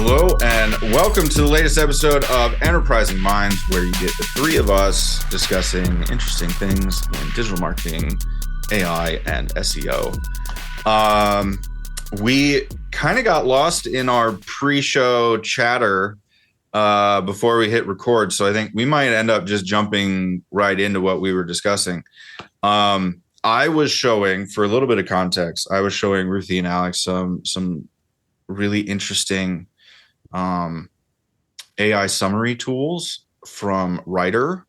Hello and welcome to the latest episode of Enterprising Minds, where you get the three of us discussing interesting things in digital marketing, AI, and SEO. We kind of got lost in our pre-show chatter before we hit record, so I think we might end up just jumping right into what we were discussing. I was showing, for a little bit of context, I was showing Ruthi and Alex some really interesting AI summary tools from Writer.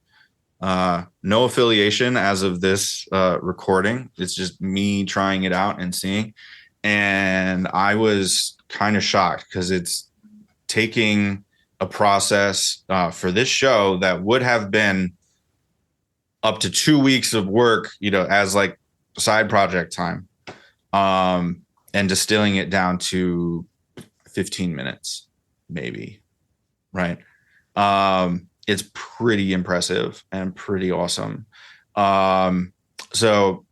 No affiliation as of this recording. It's just me trying it out and seeing. And I was kind of shocked because it's taking a process for this show that would have been up to 2 weeks of work, as like side project time, and distilling it down to 15 minutes, maybe. Right. It's pretty impressive and pretty awesome. So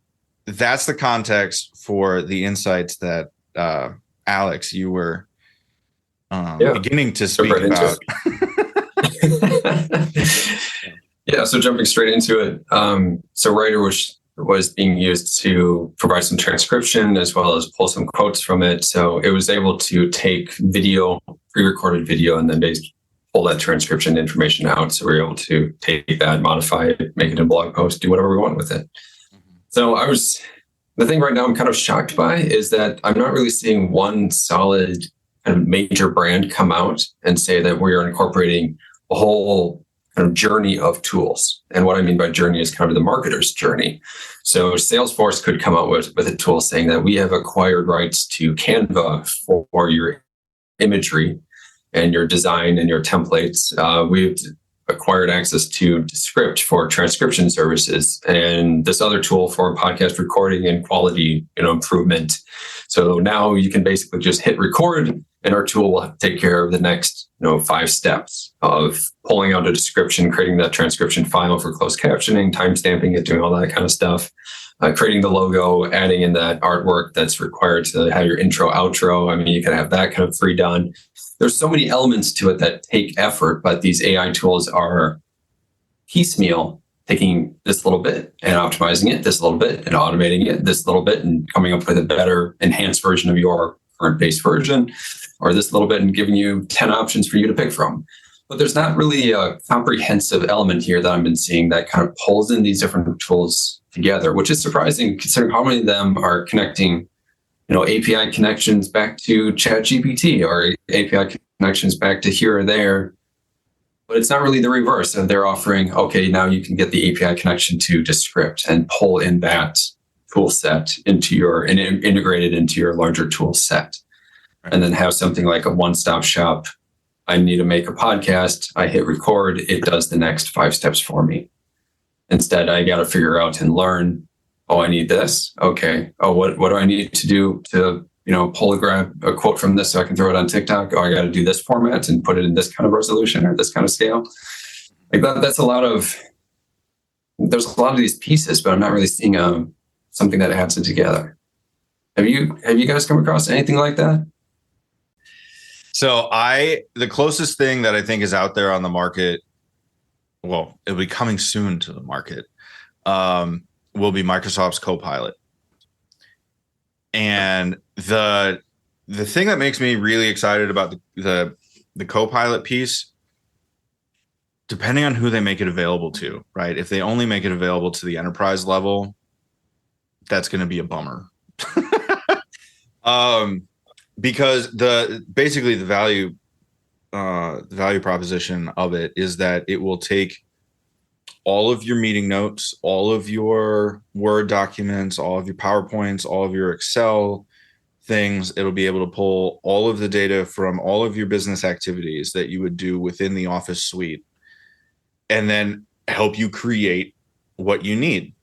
that's the context for the insights that Alex, you were beginning to speak about. Yeah, so jumping straight into it. So Writer was being used to provide some transcription as well as pull some quotes from it. So it was able to take video, pre-recorded video, and then pull that transcription information out. So we were able to take that, modify it, make it a blog post, do whatever we want with it. So the thing right now I'm kind of shocked by is that I'm not really seeing one solid kind of major brand come out and say that we are incorporating a whole kind of journey of tools. And what I mean by journey is kind of the marketer's journey. So Salesforce could come out with a tool saying that we have acquired rights to Canva for your imagery and your design and your templates. We've acquired access to Descript for transcription services and this other tool for podcast recording and quality improvement. So now you can basically just hit record and our tool will take care of the next 5 steps of pulling out a description, creating that transcription file for closed captioning, timestamping it, doing all that kind of stuff, creating the logo, adding in that artwork that's required to have your intro, outro. I mean, you can have that kind of pre-done. There's so many elements to it that take effort, but these AI tools are piecemeal, taking this little bit and optimizing it this little bit and automating it this little bit and coming up with a better enhanced version of your current base version, or this little bit and giving you 10 options for you to pick from. But there's not really a comprehensive element here that I've been seeing that kind of pulls in these different tools together, which is surprising considering how many of them are connecting API connections back to ChatGPT or API connections back to here or there. But it's not really the reverse. And they're offering, okay, now you can get the API connection to Descript and pull in that tool set and integrate it into your larger tool set. And then have something like a one-stop shop. I need to make a podcast. I hit record. It does the next 5 steps for me. Instead, I got to figure out and learn, oh, I need this. Okay. Oh, what do I need to do to, grab a quote from this so I can throw it on TikTok? Oh, I got to do this format and put it in this kind of resolution or this kind of scale. Like that. There's a lot of these pieces, but I'm not really seeing something that adds it together. Have you guys come across anything like that? So the closest thing that I think is out there on the market, well, it'll be coming soon to the market, will be Microsoft's Copilot. And the thing that makes me really excited about the Copilot piece, depending on who they make it available to, right? If they only make it available to the enterprise level, that's going to be a bummer. Because the value proposition of it is that it will take all of your meeting notes, all of your Word documents, all of your PowerPoints, all of your Excel things. It'll be able to pull all of the data from all of your business activities that you would do within the Office suite and then help you create what you need.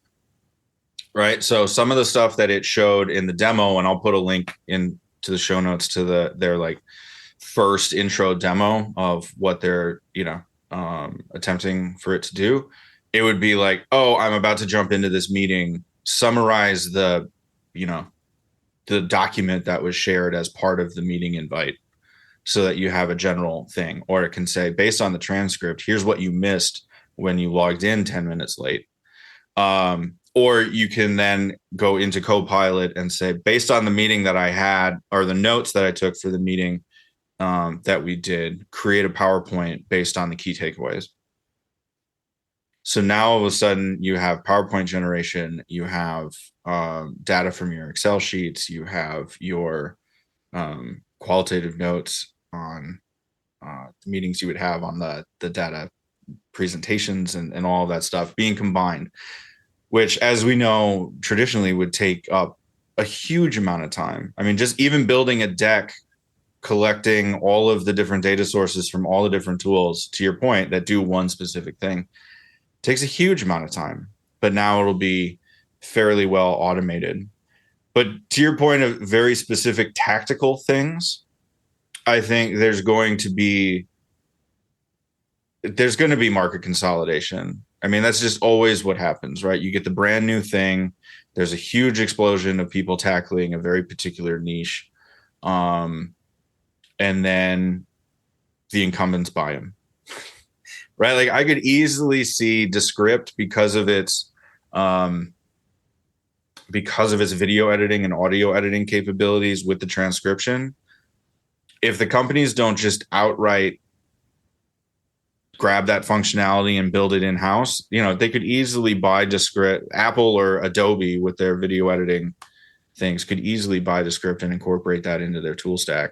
Right. So some of the stuff that it showed in the demo, and I'll put a link in to the show notes to their like first intro demo of what they're, attempting for it to do. It would be like, oh, I'm about to jump into this meeting, summarize the document that was shared as part of the meeting invite. so that you have a general thing, or it can say, based on the transcript, here's what you missed when you logged in 10 minutes late. Or you can then go into Copilot and say, based on the meeting that I had, or the notes that I took for the meeting that we did, create a PowerPoint based on the key takeaways. So now all of a sudden you have PowerPoint generation, you have data from your Excel sheets, you have your qualitative notes on meetings you would have on the data presentations and all of that stuff being combined, which, as we know, traditionally would take up a huge amount of time. I mean, just even building a deck, collecting all of the different data sources from all the different tools, to your point, that do one specific thing, takes a huge amount of time. But now it'll be fairly well automated. But to your point of very specific tactical things, I think there's going to be market consolidation. I mean, that's just always what happens, right? You get the brand new thing. There's a huge explosion of people tackling a very particular niche. And then the incumbents buy them, right? Like, I could easily see Descript because of its video editing and audio editing capabilities with the transcription. If the companies don't just outright grab that functionality and build it in-house, they could easily buy Descript. Apple or Adobe with their video editing things could easily buy Descript and incorporate that into their tool stack.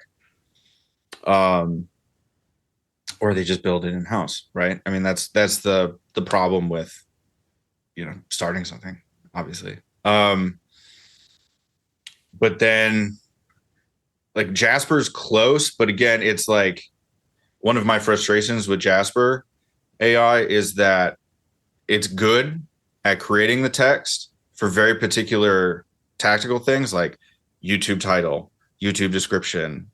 Or they just build it in-house, right? I mean, that's the problem with, starting something, obviously. But then, like, Jasper's close, but again, it's like, one of my frustrations with Jasper AI is that it's good at creating the text for very particular tactical things like YouTube title, YouTube description,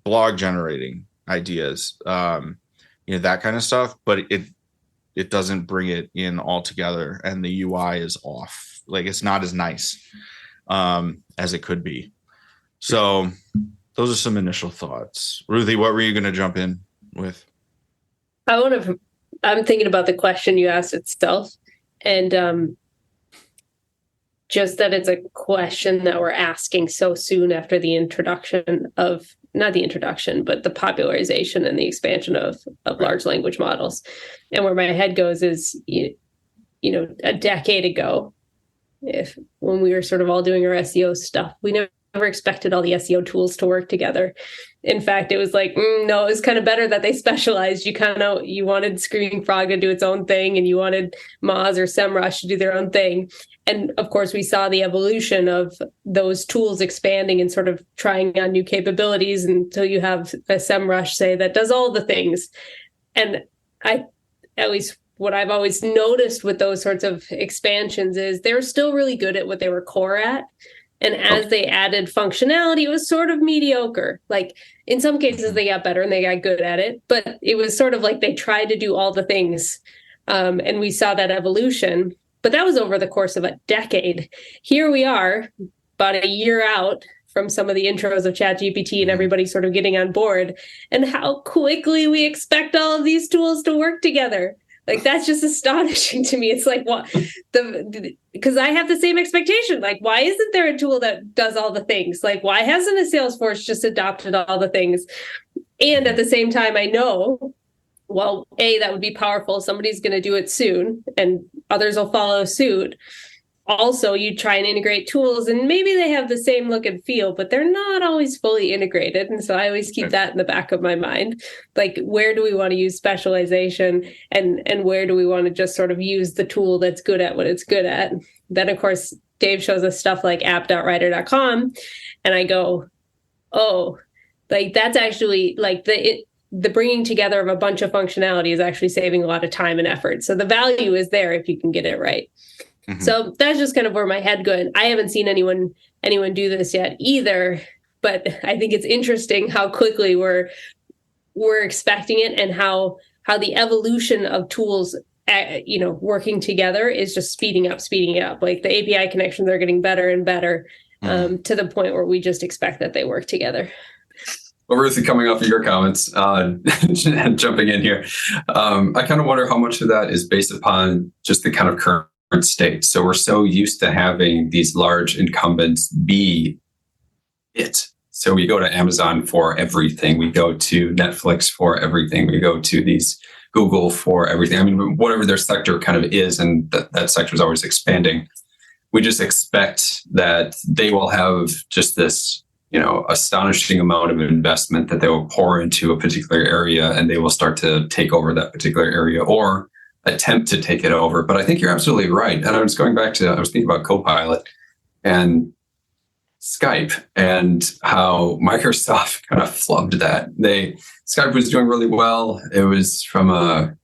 blog generating ideas, that kind of stuff. But it doesn't bring it in all together, and the UI is off. Like, it's not as nice as it could be. So those are some initial thoughts. Ruthi, what were you going to jump in with? I'm thinking about the question you asked itself, and just that it's a question that we're asking so soon after the introduction of, not the introduction, but the popularization and the expansion of large language models. And where my head goes is, a decade ago, when we were sort of all doing our SEO stuff, we never expected all the SEO tools to work together. In fact, it was like, no, it was kind of better that they specialized. You wanted Screaming Frog to do its own thing, and you wanted Moz or SEMrush to do their own thing. And of course, we saw the evolution of those tools expanding and sort of trying on new capabilities until you have a SEMrush, say, that does all the things. And at least what I've always noticed with those sorts of expansions is they're still really good at what they were core at. And as they added functionality, it was sort of mediocre. Like, in some cases, they got better and they got good at it. But it was sort of like they tried to do all the things. And we saw that evolution. But that was over the course of a decade. Here we are, about a year out from some of the intros of ChatGPT and everybody sort of getting on board. And how quickly we expect all of these tools to work together. Like, that's just astonishing to me. It's like, what? Because I have the same expectation. Like, why isn't there a tool that does all the things? Like, why hasn't a Salesforce just adopted all the things? And at the same time, I know, well, that would be powerful. Somebody's going to do it soon, and others will follow suit. Also, you try and integrate tools, and maybe they have the same look and feel, but they're not always fully integrated. And so I always keep that in the back of my mind. Like, where do we want to use specialization, and where do we want to just sort of use the tool that's good at what it's good at? Then, of course, Dave shows us stuff like app.writer.com, and I go, oh, like, that's actually like the bringing together of a bunch of functionality is actually saving a lot of time and effort. So the value is there if you can get it right. Mm-hmm. So that's just kind of where my head goes. I haven't seen anyone do this yet either, but I think it's interesting how quickly we're expecting it, and how the evolution of tools, working together is just speeding up. Like, the API connections are getting better and better, to the point where we just expect that they work together. Well, Ruthi, coming off of your comments, jumping in here, I kind of wonder how much of that is based upon just the kind of current state. So we're so used to having these large incumbents be it. So we go to Amazon for everything. We go to Netflix for everything. We go to these Google for everything. I mean, whatever their sector kind of is, and that sector is always expanding. We just expect that they will have just this, astonishing amount of investment that they will pour into a particular area, and they will start to take over that particular area or attempt to take it over. But I think you're absolutely right. And I was thinking about Copilot and Skype and how Microsoft kind of flubbed that. Skype was doing really well. It was from a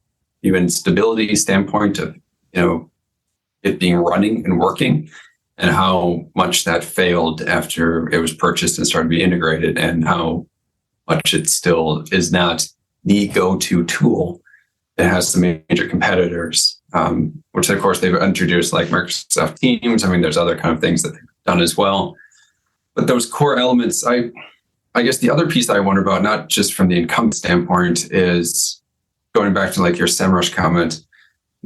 even stability standpoint of, it being running and working, and how much that failed after it was purchased and started to be integrated, and how much it still is not the go-to tool. It has some major competitors, which of course they've introduced, like Microsoft Teams. I mean, there's other kind of things that they've done as well. But those core elements, I guess the other piece that I wonder about, not just from the incumbent standpoint, is going back to like your SEMrush comment,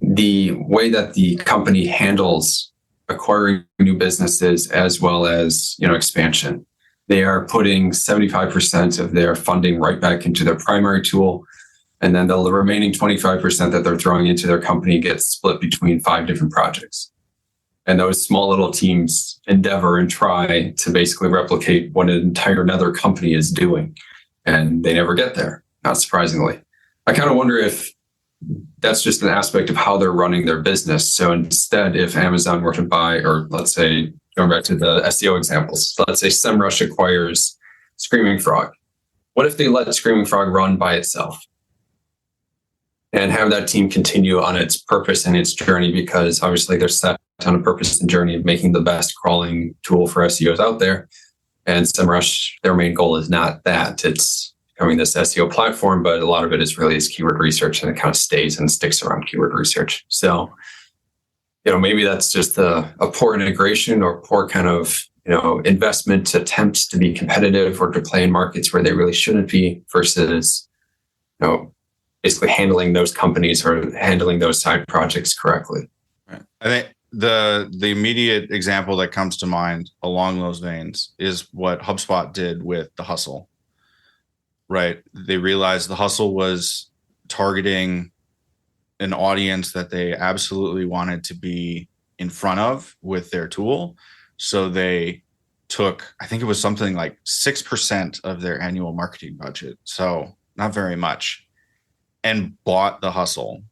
the way that the company handles acquiring new businesses as well as, expansion. They are putting 75% of their funding right back into their primary tool. And then the remaining 25% that they're throwing into their company gets split between 5 different projects. And those small little teams endeavor and try to basically replicate what an entire another company is doing. And they never get there, not surprisingly. I kind of wonder if that's just an aspect of how they're running their business. So instead, if Amazon were to buy, or let's say, going back to the SEO examples, let's say SEMrush acquires Screaming Frog. What if they let Screaming Frog run by itself and have that team continue on its purpose and its journey? Because obviously they're set on a purpose and journey of making the best crawling tool for SEOs out there. And SEMrush, their main goal is not that. It's becoming this SEO platform, but a lot of it is really is keyword research, and it kind of stays and sticks around keyword research. So, maybe that's just a poor integration or poor kind of, investment attempts to be competitive or to play in markets where they really shouldn't be, versus, basically handling those companies or handling those side projects correctly. Right. I think the immediate example that comes to mind along those veins is what HubSpot did with The Hustle. Right. They realized The Hustle was targeting an audience that they absolutely wanted to be in front of with their tool. So they took, I think it was something like 6% of their annual marketing budget. So not very much, and bought The Hustle.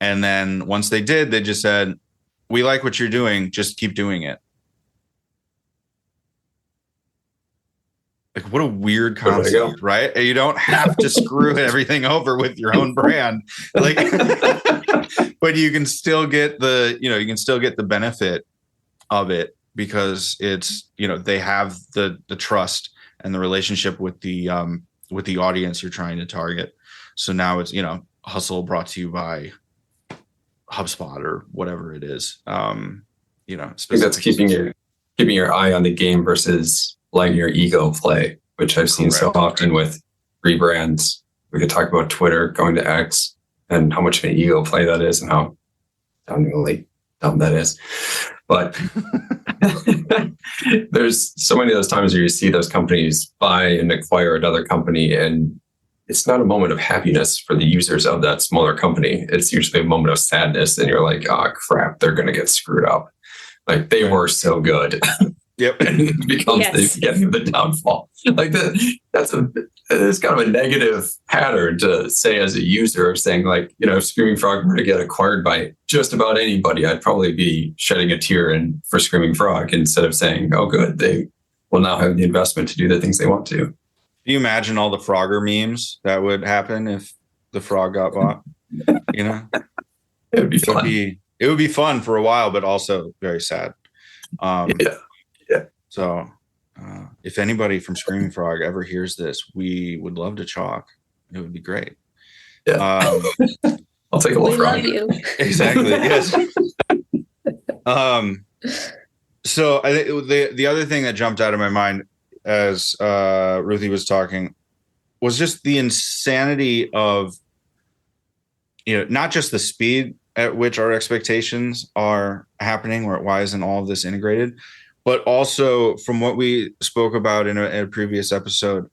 And then once they did, they just said, we like what you're doing. Just keep doing it. Like, what a weird concept, right? You don't have to screw everything over with your own brand, like, but you can still get the benefit of it, because it's, they have the trust and the relationship with the audience you're trying to target. So now it's, Hustle brought to you by HubSpot or whatever it is. I think that's keeping your eye on the game versus letting your ego play, which I've seen so often with rebrands. We could talk about Twitter going to X and how much of an ego play that is and how really dumb that is. But there's so many of those times where you see those companies buy and acquire another company, and it's not a moment of happiness for the users of that smaller company. It's usually a moment of sadness, and you're like, oh crap, they're going to get screwed up. Like, they were so good. Yep. And it becomes the downfall. Like it's kind of a negative pattern to say as a user, of saying, like, if Screaming Frog were to get acquired by just about anybody, I'd probably be shedding a tear for Screaming Frog, instead of saying, oh good, they will now have the investment to do the things they want to. Can you imagine all the Frogger memes that would happen if the frog got bought? It would be fun. It would be fun for a while, but also very sad. Yeah. So if anybody from Screaming Frog ever hears this, we would love to chalk. It would be great. Yeah. I'll take a look. We love you. Exactly. Yes. So I think the other thing that jumped out of my mind as Ruthi was talking was just the insanity of, not just the speed at which our expectations are happening, or why isn't all of this integrated, but also from what we spoke about in a previous episode,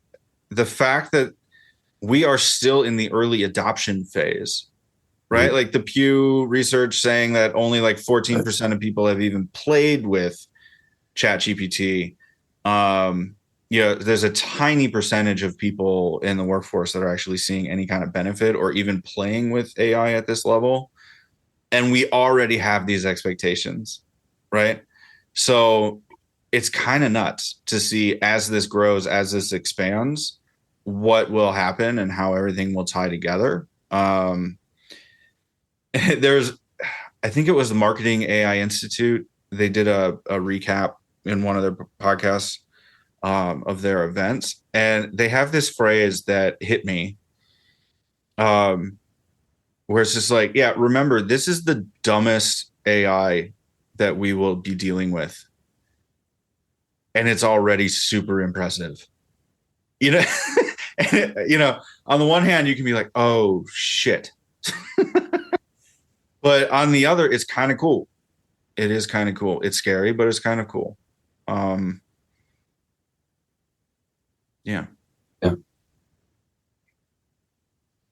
the fact that we are still in the early adoption phase, right? Mm-hmm. Like the Pew research saying that only like 14% of people have even played with ChatGPT. There's a tiny percentage of people in the workforce that are actually seeing any kind of benefit or even playing with AI at this level. And we already have these expectations, right? So it's kind of nuts to see, as this grows, as this expands, what will happen and how everything will tie together. I think it was the Marketing AI Institute. They did a recap in one of their podcasts of their events. And they have this phrase that hit me, where it's just like, yeah, remember, this is the dumbest AI that we will be dealing with. And it's already super impressive. On the one hand, you can be like, oh, shit. But on the other, it's kind of cool. It is kind of cool. It's scary, but it's kind of cool. Yeah.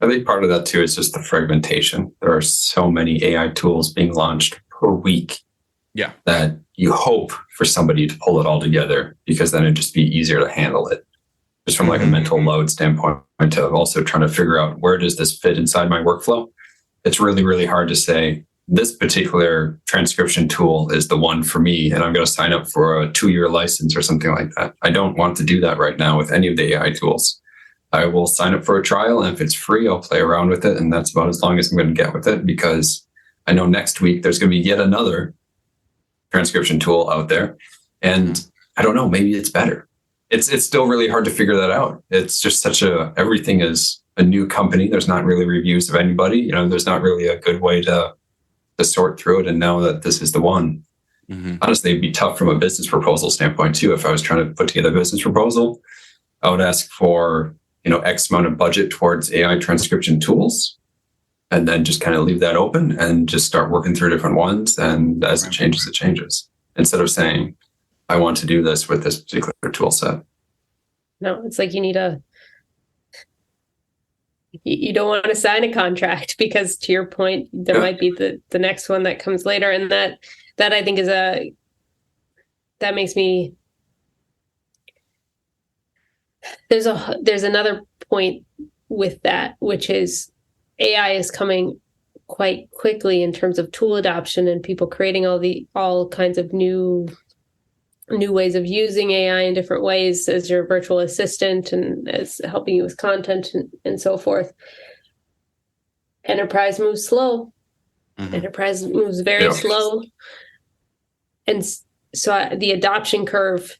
I think part of that too is just the fragmentation. There are so many AI tools being launched per week. Yeah. That you hope for somebody to pull it all together, because then it'd just be easier to handle it. Just from like a mental load standpoint, to also trying to figure out, where does this fit inside my workflow? It's really, really hard to say this particular transcription tool is the one for me, and I'm going to sign up for a 2-year license or something like that. I don't want to do that right now with any of the AI tools. I will sign up for a trial, and if it's free, I'll play around with it. And that's about as long as I'm going to get with it, because I know next week there's going to be yet another transcription tool out there. And I don't know, maybe it's better. It's still really hard to figure that out. It's just everything is a new company. There's not really reviews of anybody. There's not really a good way to sort through it and know that this is the one. Mm-hmm. Honestly, it'd be tough from a business proposal standpoint too. If I was trying to put together a business proposal, I would ask for, X amount of budget towards AI transcription tools, and then just kind of leave that open and just start working through different ones. And as it changes, instead of saying, I want to do this with this particular tool set. No, it's like you don't want to sign a contract, because to your point, there might be the next one that comes later. And that I think that makes me, there's another point with that, which is AI is coming quite quickly in terms of tool adoption and people creating all kinds of new ways of using AI in different ways as your virtual assistant and as helping you with content and so forth. Enterprise moves slow. Mm-hmm. Enterprise moves very slow. And so the adoption curve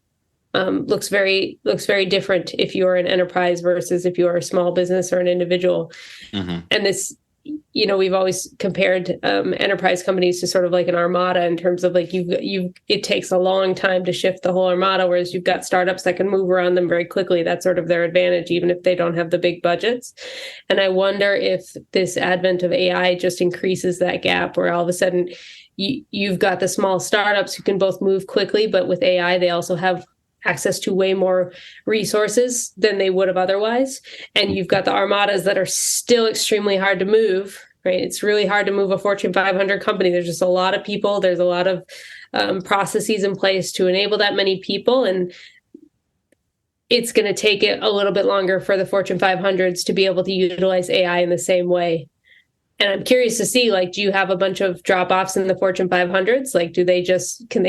looks very different if you're an enterprise versus if you are a small business or an individual. Mm-hmm. And this, we've always compared enterprise companies to sort of like an armada, in terms of like it takes a long time to shift the whole armada, whereas you've got startups that can move around them very quickly. That's sort of their advantage, even if they don't have the big budgets. And I wonder if this advent of AI just increases that gap, where all of a sudden you've got the small startups who can both move quickly, but with AI, they also have access to way more resources than they would have otherwise. And you've got the armadas that are still extremely hard to move, right? It's really hard to move a Fortune 500 company. There's just a lot of people. There's a lot of processes in place to enable that many people. And it's going to take it a little bit longer for the Fortune 500s to be able to utilize AI in the same way. And I'm curious to see, like, do you have a bunch of drop-offs in the Fortune 500s? Like, can they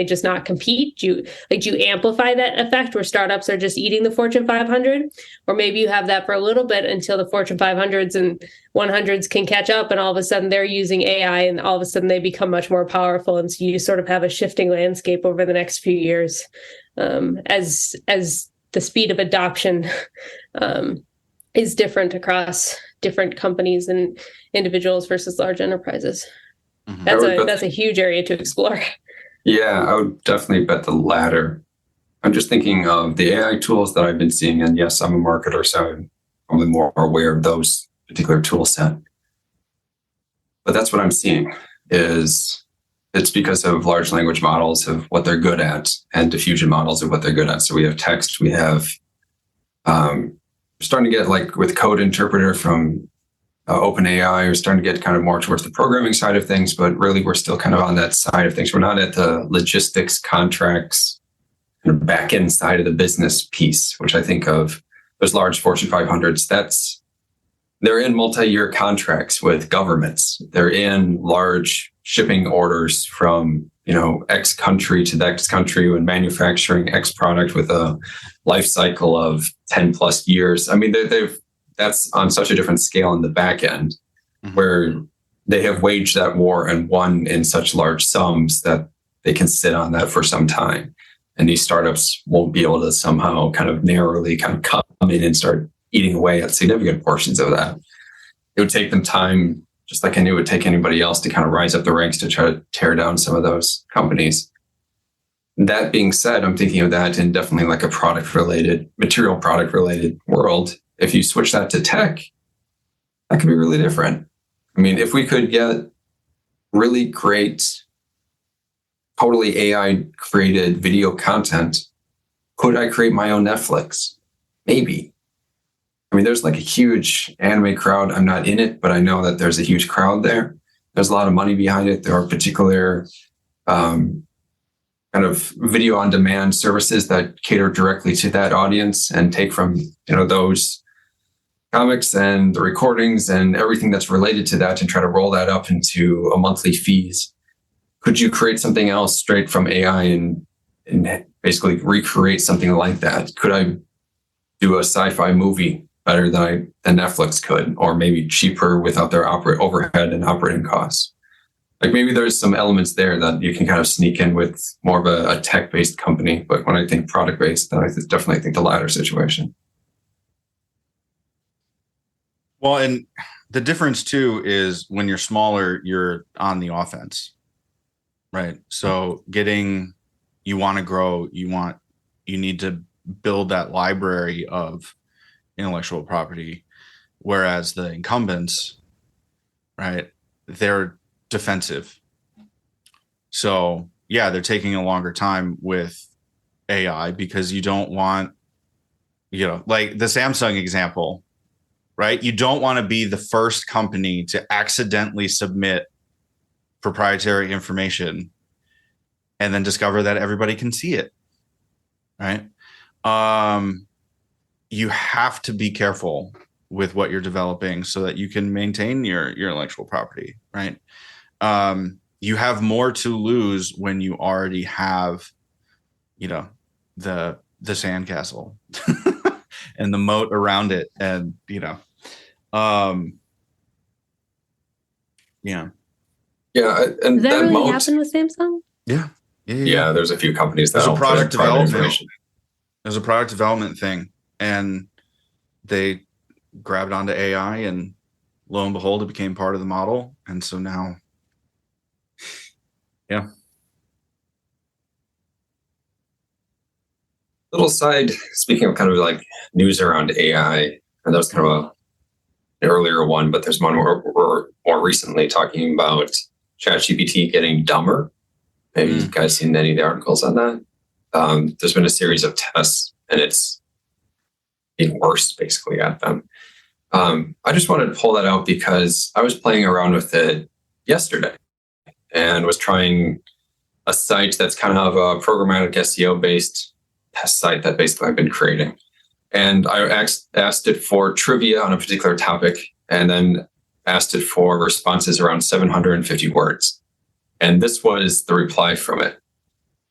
just not compete? Do you amplify that effect where startups are just eating the Fortune 500? Or maybe you have that for a little bit until the Fortune 500s and 100s can catch up, and all of a sudden they're using AI, and all of a sudden they become much more powerful. And so you sort of have a shifting landscape over the next few years as the speed of adoption is different across different companies and individuals versus large enterprises. Mm-hmm. That's a huge area to explore. Yeah, I would definitely bet the latter. I'm just thinking of the AI tools that I've been seeing, and yes, I'm a marketer, so I'm probably more aware of those particular tool set. But that's what I'm seeing is it's because of large language models of what they're good at and diffusion models of what they're good at. So we have text, we have, we're starting to get like with code interpreter from OpenAI, we're starting to get kind of more towards the programming side of things, but really we're still kind of on that side of things. We're not at the logistics, contracts, and back end side of the business piece, which I think of those large Fortune 500s. They're in multi-year contracts with governments. They're in large shipping orders from, X country to the X country and manufacturing X product with a life cycle of 10 plus years. I mean, that's on such a different scale in the back end where they have waged that war and won in such large sums that they can sit on that for some time. And these startups won't be able to somehow kind of narrowly kind of come in and start eating away at significant portions of that. It would take them time, just like it would take anybody else to kind of rise up the ranks to try to tear down some of those companies. That being said, I'm thinking of that in definitely like a material product related world. If you switch that to tech, that could be really different. I mean, if we could get really great, totally AI created video content, could I create my own Netflix? Maybe. I mean, there's like a huge anime crowd. I'm not in it, but I know that there's a huge crowd there. There's a lot of money behind it. There are particular kind of video on demand services that cater directly to that audience and take from, those comics and the recordings and everything that's related to that and try to roll that up into a monthly fees. Could you create something else straight from AI and basically recreate something like that? Could I do a sci-fi movie better than Netflix could, or maybe cheaper without their overhead and operating costs? Like maybe there's some elements there that you can kind of sneak in with more of a tech-based company. But when I think product-based, then I definitely think the latter situation. Well, and the difference too is when you're smaller, you're on the offense, right? So you want to grow, you need to build that library of intellectual property, whereas the incumbents, right, they're defensive. So yeah, they're taking a longer time with AI because you don't want, like the Samsung example, right? You don't want to be the first company to accidentally submit proprietary information and then discover that everybody can see it, right? You have to be careful with what you're developing so that you can maintain your intellectual property, right? You have more to lose when you already have, the sandcastle and the moat around it, and yeah. And Did that really moat happen with Samsung? Yeah, there's a few companies that there's a product development. Information. There's a product development thing, and they grabbed onto AI, and lo and behold, it became part of the model. And so now, yeah. Little side, speaking of kind of like news around AI, and that was kind of an earlier one, but there's one where we're more recently talking about ChatGPT getting dumber. Maybe you guys seen any of the articles on that? There's been a series of tests, and it's getting worse basically at them. I just wanted to pull that out because I was playing around with it yesterday and was trying a site that's kind of a programmatic SEO based test site that basically I've been creating. And I asked it for trivia on a particular topic, and then asked it for responses around 750 words. And this was the reply from it.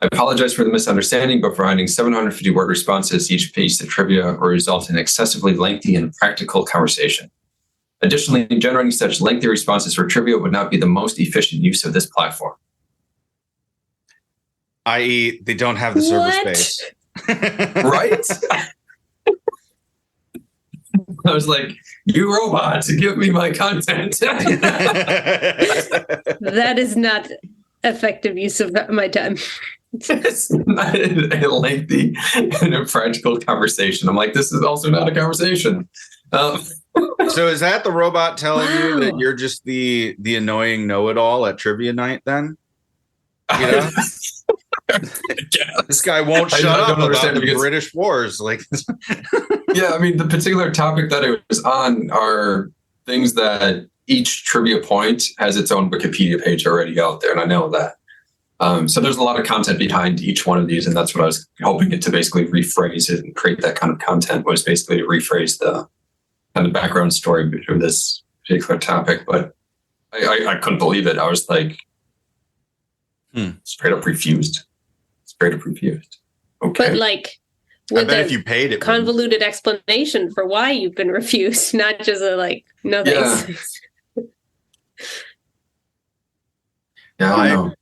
I apologize for the misunderstanding, but providing 750 word responses each piece of trivia will result in excessively lengthy and practical conversation. Additionally, generating such lengthy responses for trivia would not be the most efficient use of this platform. I.e., they don't have the server space. Right? I was like, you robots, give me my content. That is not effective use of my time. It's not a lengthy and a practical conversation. I'm like, this is also not a conversation. So is that the robot telling you that you're just the annoying know-it-all at trivia night then? You know? This guy won't shut up about the British wars. Like, yeah, I mean, the particular topic that it was on are things that each trivia point has its own Wikipedia page already out there, and I know that. So there's a lot of content behind each one of these, and that's what I was hoping it to basically rephrase it and create that kind of content, was basically to rephrase the kind of background story of this particular topic. But I couldn't believe it. I was like, straight up refused. Okay. But like, I bet if you paid it, convoluted explanation for why you've been refused, not just a like, no thanks. Yeah, I know.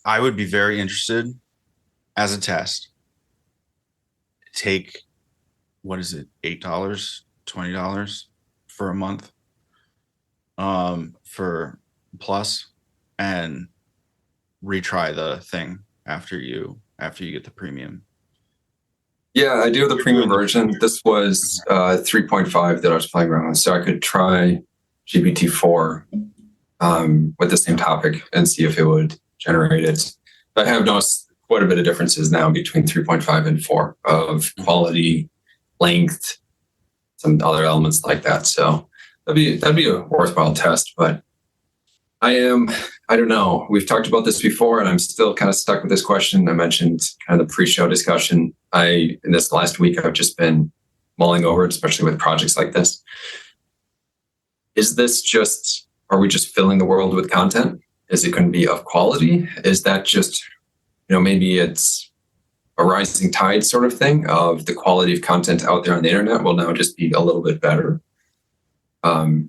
I would be very interested as a test. Take, what is it, $8, $20 for a month for Plus, and retry the thing after you get the premium. Yeah, I do have the premium version. This was 3.5 that I was playing around with, so I could try GPT-4 with the same topic and see if it would generate it. I have noticed quite a bit of differences now between 3.5 and 4 of quality, length, some other elements like that. So that'd be a worthwhile test. But I don't know. We've talked about this before, and I'm still kind of stuck with this question. I mentioned kind of the pre-show discussion. In this last week, I've just been mulling over it, especially with projects like this. Is this just, are we just filling the world with content? Is it going to be of quality? Is that just, maybe it's a rising tide sort of thing of the quality of content out there on the internet will now just be a little bit better?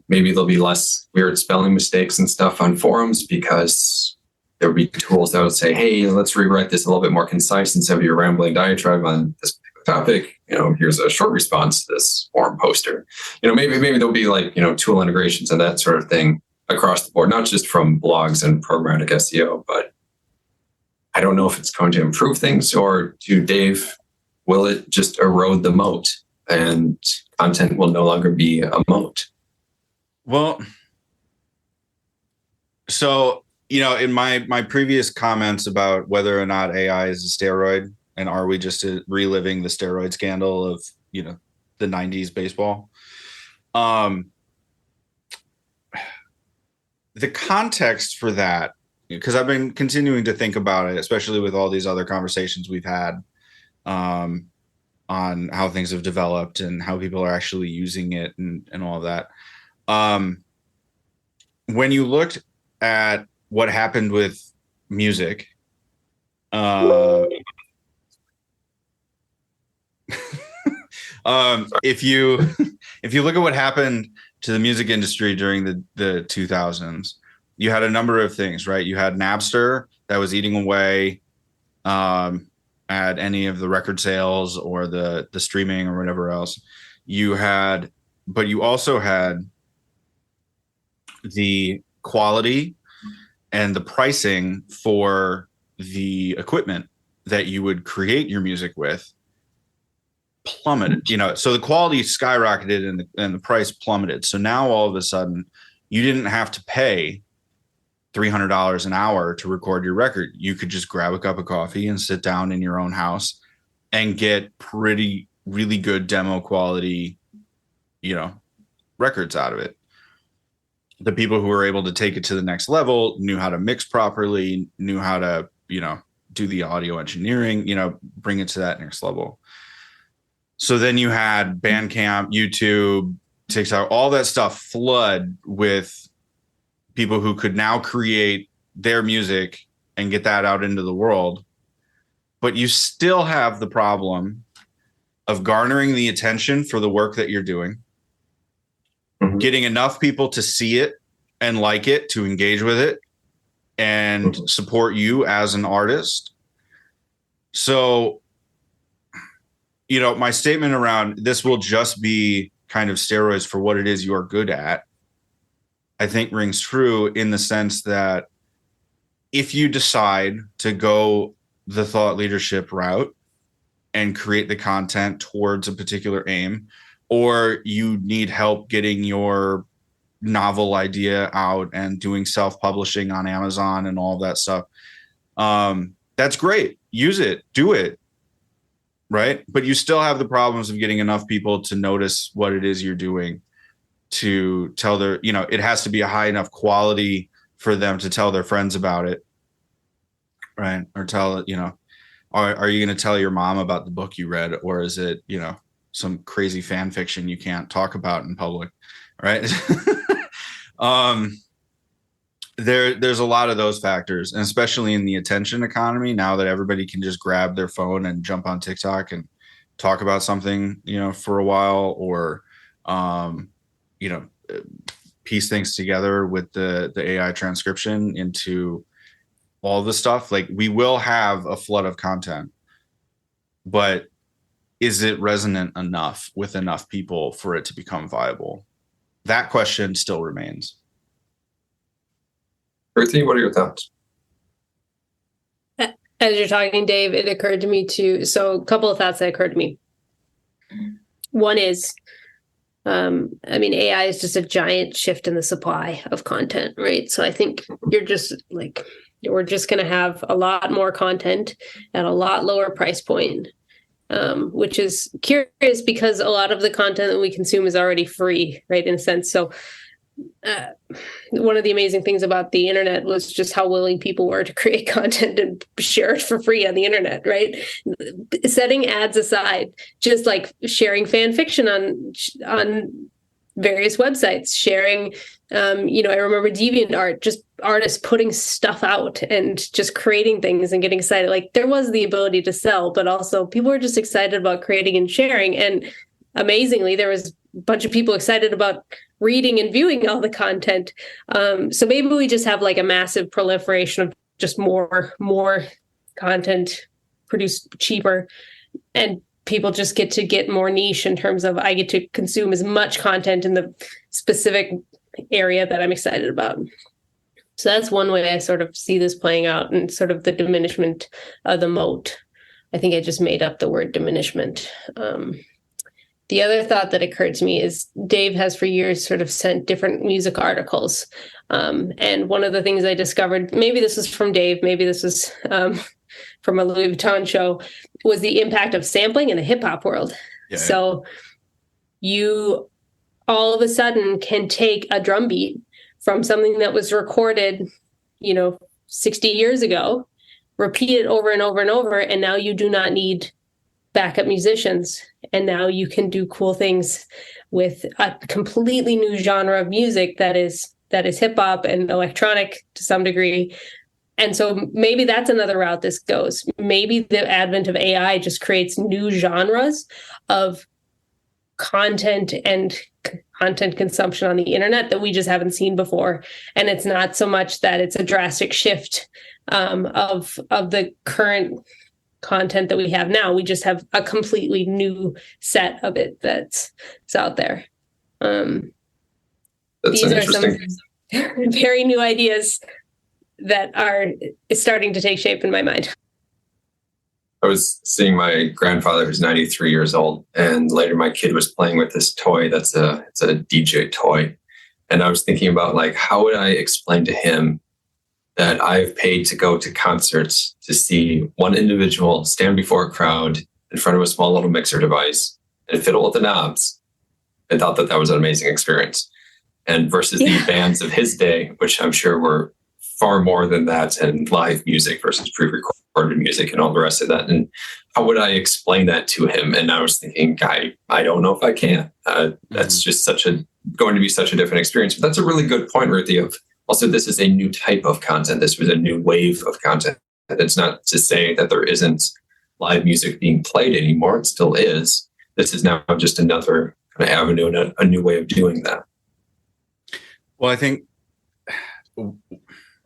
Maybe there'll be less weird spelling mistakes and stuff on forums because there'll be tools that would say, hey, let's rewrite this a little bit more concise instead of your rambling diatribe on this topic. Here's a short response to this forum poster. Maybe there'll be like, tool integrations and that sort of thing across the board, not just from blogs and programmatic SEO, but I don't know if it's going to improve things, or Dave, will it just erode the moat and content will no longer be a moat? Well, so, in my previous comments about whether or not AI is a steroid, and are we just reliving the steroid scandal of, the 90s baseball? The context for that, because I've been continuing to think about it, especially with all these other conversations we've had on how things have developed and how people are actually using it and all of that. When you looked at what happened with music, if you look at what happened to the music industry during the 2000s, you had a number of things, right? You had Napster that was eating away at any of the record sales or the streaming or whatever else. But you also had the quality and the pricing for the equipment that you would create your music with plummeted, so the quality skyrocketed and the price plummeted. So now all of a sudden you didn't have to pay $300 an hour to record your record. You could just grab a cup of coffee and sit down in your own house and get really good demo quality, records out of it. The people who were able to take it to the next level knew how to mix properly, knew how to, do the audio engineering, bring it to that next level. So then you had Bandcamp, YouTube, TikTok, all that stuff flood with people who could now create their music and get that out into the world. But you still have the problem of garnering the attention for the work that you're doing, getting enough people to see it and like it, to engage with it and support you as an artist. So, my statement around this will just be kind of steroids for what it is you're good at, I think rings true in the sense that if you decide to go the thought leadership route and create the content towards a particular aim, or you need help getting your novel idea out and doing self-publishing on Amazon and all that stuff, that's great. Use it, do it, right? But you still have the problems of getting enough people to notice what it is you're doing, to tell their, it has to be a high enough quality for them to tell their friends about it, right? Or tell, are you going to tell your mom about the book you read, or is it, some crazy fan fiction you can't talk about in public, right? There's a lot of those factors, and especially in the attention economy, now that everybody can just grab their phone and jump on TikTok and talk about something, for a while, or, piece things together with the AI transcription into all the stuff. Like, we will have a flood of content, but is it resonant enough with enough people for it to become viable? That question still remains. Ruthi, what are your thoughts? As you're talking, Dave, it occurred to me too. So a couple of thoughts that occurred to me. One is, AI is just a giant shift in the supply of content, right? So I think we're just going to have a lot more content at a lot lower price point, which is curious because a lot of the content that we consume is already free, right, in a sense. So one of the amazing things about the internet was just how willing people were to create content and share it for free on the internet, right? Setting ads aside, just like sharing fan fiction on various websites, sharing, I remember DeviantArt, just artists putting stuff out and just creating things and getting excited. Like, there was the ability to sell, but also people were just excited about creating and sharing. And amazingly, there was a bunch of people excited about reading and viewing all the content. So maybe we just have like a massive proliferation of just more content produced cheaper, and people just get to get more niche in terms of, I get to consume as much content in the specific area that I'm excited about. So that's one way I sort of see this playing out, and sort of the diminishment of the moat. I think I just made up the word diminishment. The other thought that occurred to me is Dave has for years sort of sent different music articles. And one of the things I discovered, maybe this is from Dave, maybe this is from a Louis Vuitton show, was the impact of sampling in the hip hop world. Yeah. So you all of a sudden can take a drum beat from something that was recorded, 60 years ago, repeat it over and over and over, and now you do not need backup musicians. And now you can do cool things with a completely new genre of music that is hip hop and electronic to some degree. And so maybe that's another route this goes. Maybe the advent of AI just creates new genres of content and content consumption on the internet that we just haven't seen before. And it's not so much that it's a drastic shift of the current content that we have now. We just have a completely new set of it that's out there. These are some very new ideas that is starting to take shape in my mind. I was seeing my grandfather, who's 93 years old, and later my kid was playing with this toy it's a DJ toy. And I was thinking about, like, how would I explain to him that I've paid to go to concerts to see one individual stand before a crowd in front of a small little mixer device and fiddle with the knobs, and thought that was an amazing experience. And versus the bands of his day, which I'm sure were far more than that, and live music versus pre-recorded music and all the rest of that. And how would I explain that to him? And I was thinking, I don't know if I can. That's just going to be such a different experience. But that's a really good point, Ruthi, of also, this is a new type of content. This was a new wave of content. It's not to say that there isn't live music being played anymore. It still is. This is now just another kind of avenue and a new way of doing that. Well, I think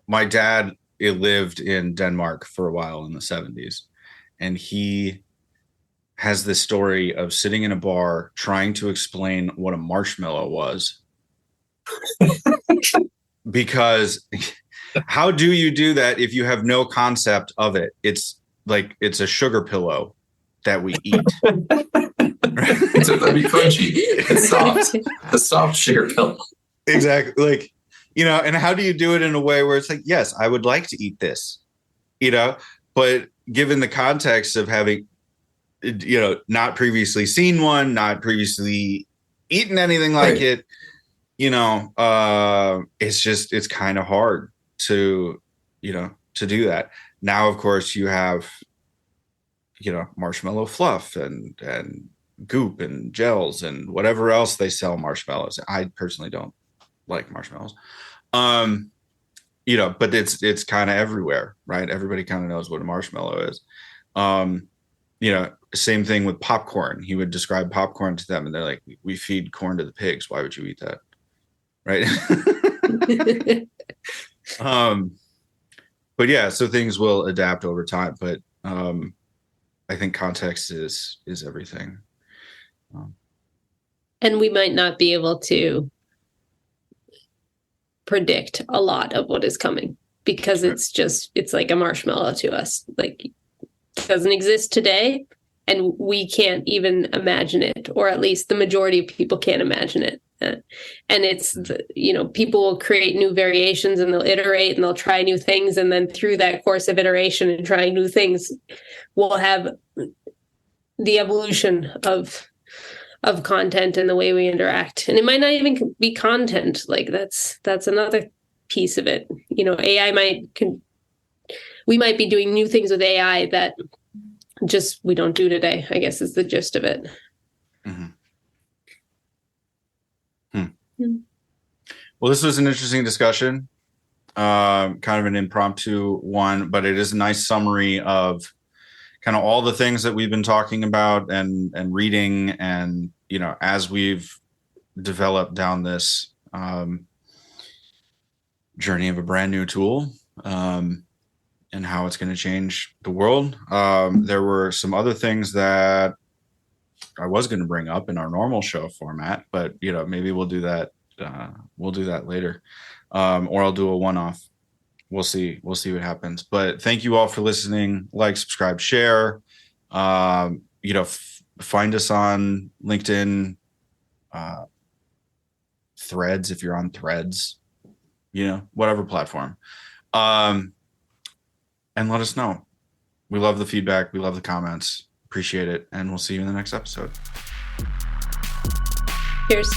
my dad lived in Denmark for a while in the 70s, and he has this story of sitting in a bar trying to explain what a marshmallow was. Because how do you do that if you have no concept of it? It's like it's a sugar pillow that we eat. So that'd be crunchy. It's soft. A soft sugar pill. Exactly. Like, and how do you do it in a way where it's like, yes, I would like to eat this, but given the context of having, not previously seen one, not previously eaten anything like it, it's kind of hard to do that. Now, of course, you have, marshmallow fluff and goop and gels and whatever else they sell marshmallows. I personally don't like marshmallows. But it's kind of everywhere, right? Everybody kind of knows what a marshmallow is. Same thing with popcorn. He would describe popcorn to them and they're like, we feed corn to the pigs. Why would you eat that? Right. But yeah, so things will adapt over time, but I think context is everything. And we might not be able to predict a lot of what is coming because it's like a marshmallow to us. Like, it doesn't exist today and we can't even imagine it, or at least the majority of people can't imagine it. And it's, people will create new variations and they'll iterate and they'll try new things. And then through that course of iteration and trying new things, we'll have the evolution of content and the way we interact. And it might not even be content. Like that's another piece of it. AI we might be doing new things with AI that just we don't do today, I guess is the gist of it. Mm-hmm. Well, this was an interesting discussion, kind of an impromptu one, but it is a nice summary of kind of all the things that we've been talking about and reading, and as we've developed down this journey of a brand new tool, and how it's going to change the world. There were some other things that I was going to bring up in our normal show format, but maybe we'll do that. We'll do that later, or I'll do a one-off. We'll see what happens. But thank you all for listening. Like, subscribe, share. Find us on LinkedIn, Threads if you're on Threads. Whatever platform. And let us know. We love the feedback. We love the comments. Appreciate it. And we'll see you in the next episode. Cheers.